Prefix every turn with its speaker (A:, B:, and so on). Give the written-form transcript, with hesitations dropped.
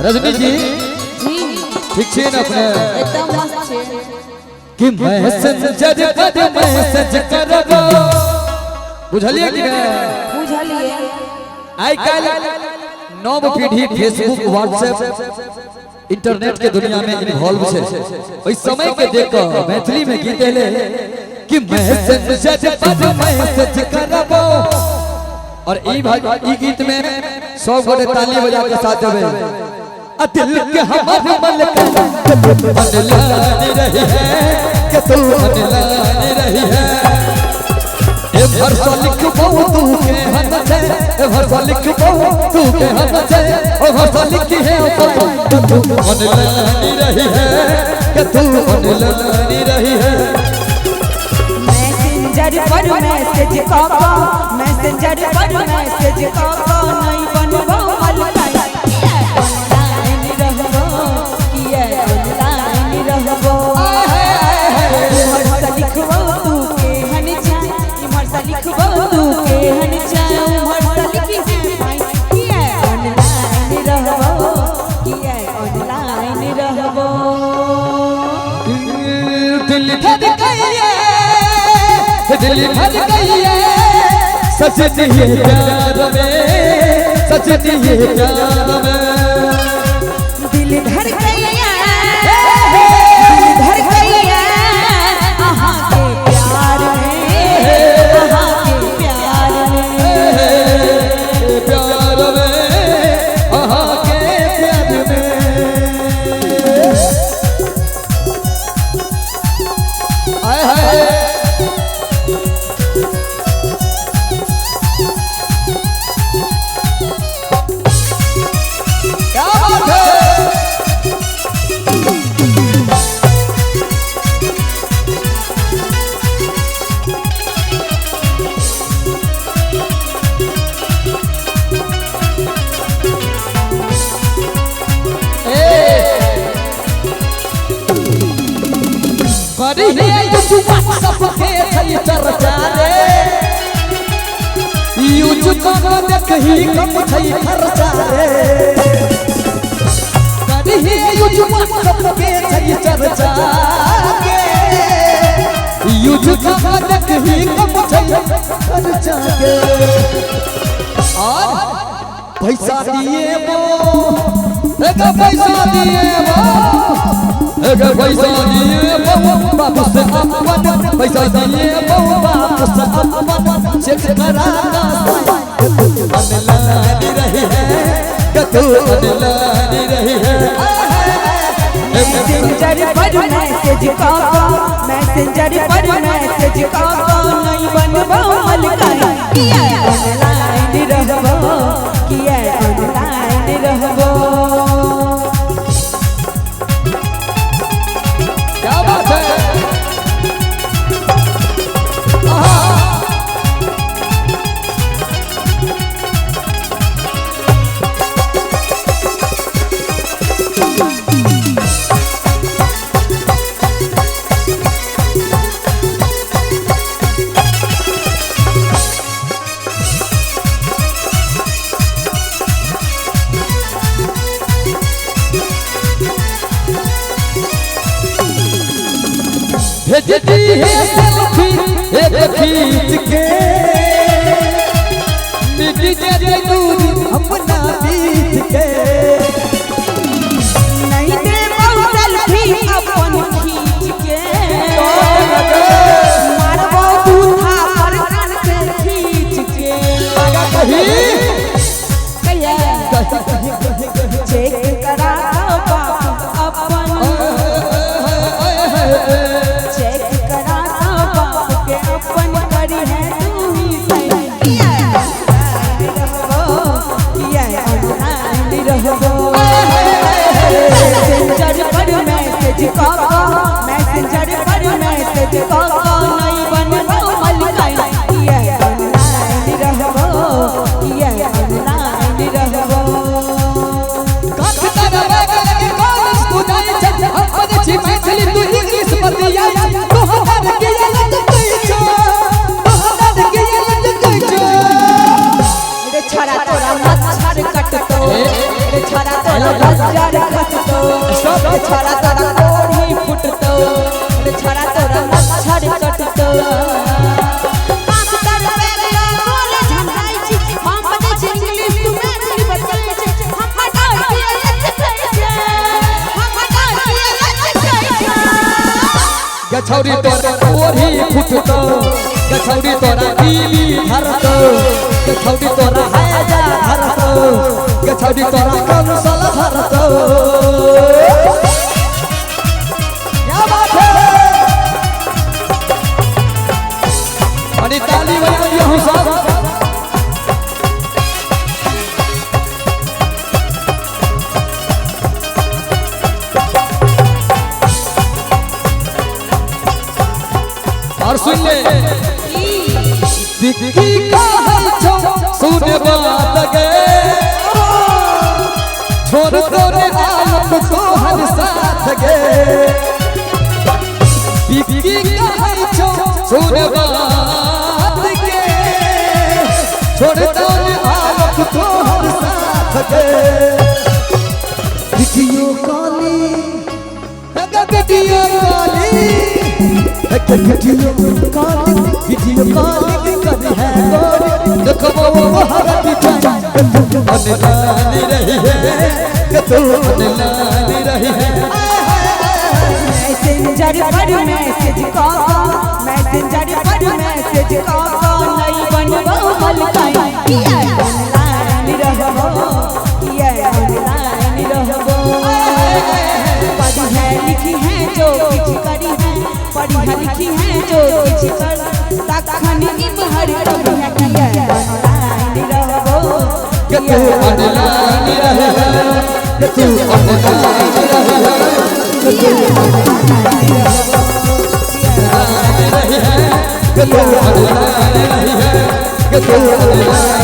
A: रजनी जी ठीक छे ना अपने
B: एकदम मस्त छे
A: कि मैसेंजर पर मैसेज करबो बुझलिए कि नहीं
B: बुझलिए
A: आई काल नव पीढ़ी फेसबुक व्हाट्सएप इंटरनेट के दुनिया में इन्वॉल्व छे ओई समय के देख मैथिली में गीत ले कि मैसेंजर पर मैसेज करबो और ई गीत में सब गोटे ताली बजा के साथ देबे दिल के हमारे मलका अनलानी रही है कि तू अनलानी रही है ए भरसा लिखबो तू के हन से ए भरसा लिखबो तू के हन से ओ भरसा लिखी है तू अनलानी रही है कि तू अनलानी रही है
B: मैसेंजर पर मैसेज काका मैसेंजर पर मैसेज काका नहीं बनबो मलका
A: दिल भर गई है सजनी ये प्यार में सजनी ये प्यार में
B: दिल धर गई है दिल धर गई है आहा के प्यार में आहा के प्यार में
A: आहा के प्यार में आए हाय सबके थई चर्चा रे यूज करो देखही कम थई खर्चा रे कभी यूज सबके थई चर्चा के यूज करो देखही कम थई खर्चा के और पैसा दिए वो पैसा दिए वो पैसा दिए बाप से अपन पैसा दिए बाप से अपन चेक कराना अनलानी रही है कि तू अनलानी रही है
B: मैसेंजर पर मैसेज काका मैसेंजर पर मैसेज काका नहीं बनबो मलका किया ऑनलाइन रहबो किया ऑनलाइन रहबो
A: भेजती है सेल्फी एक खींच के मिट जाए दूरी अपना बीत के
B: नहीं दे सेल्फी अपन खींच के मारबो दूधा पर कान से खींच के
A: लगा कहीं
B: कहिया चेक करा बाप अपन चेक करा बाप के अपन करी है तू ही सही किया ऑनलाइन रहबो मैसेंजर पर मैसेज काका मैसेंजर पर मैसेज काका नहीं डायलॉग 1000 खसतो सब छड़ा तोरा कोढ़ी फुटतो छड़ा तोरा मच्छर कटतो
C: बात करबे रे बोले झंझाई छी हम बजे छी इंग्लिश तू मैथिली बताई छी हम हटा दिए लचकाई छै हम हटा दिए लचकाई छै
A: गछौरी तोरा कोढ़ी फुटतो गछौरी तोरा बीबी धरतो गछौरी तोरा हैजा धरतो गछौरी तोरा कंसल धरतो क्या बात है अरे ताली बजाइए हम सब और सुन ले दिक्की का है छो सुने बात गे छोड़ तोरे आलम को हर साथ गे दिक्की का है छो सुने बात गे छोड़ तोरे आलम को हर साथ गे video calling video calling video calling कर है देखो वो हरती अनलानी रही है कि तू अनलानी रही है
B: मैसेंजर पर मैसेज का मैसेंजर पर मैसेज का नहीं बनबो मलकाई ऑनलाइन रहबो ये ऑनलाइन रहबो पढ़ी है लिखी है जो कुछ करी है पढ़ी है लिखी है जो कुछ कर तखन इमहर कभी है किया ऑनलाइन रहबो
A: कि तू अनलानी रही है कि तू अनलानी रही है कि तू अनलानी रही है कि तू अनलानी रही है कि तू अनलानी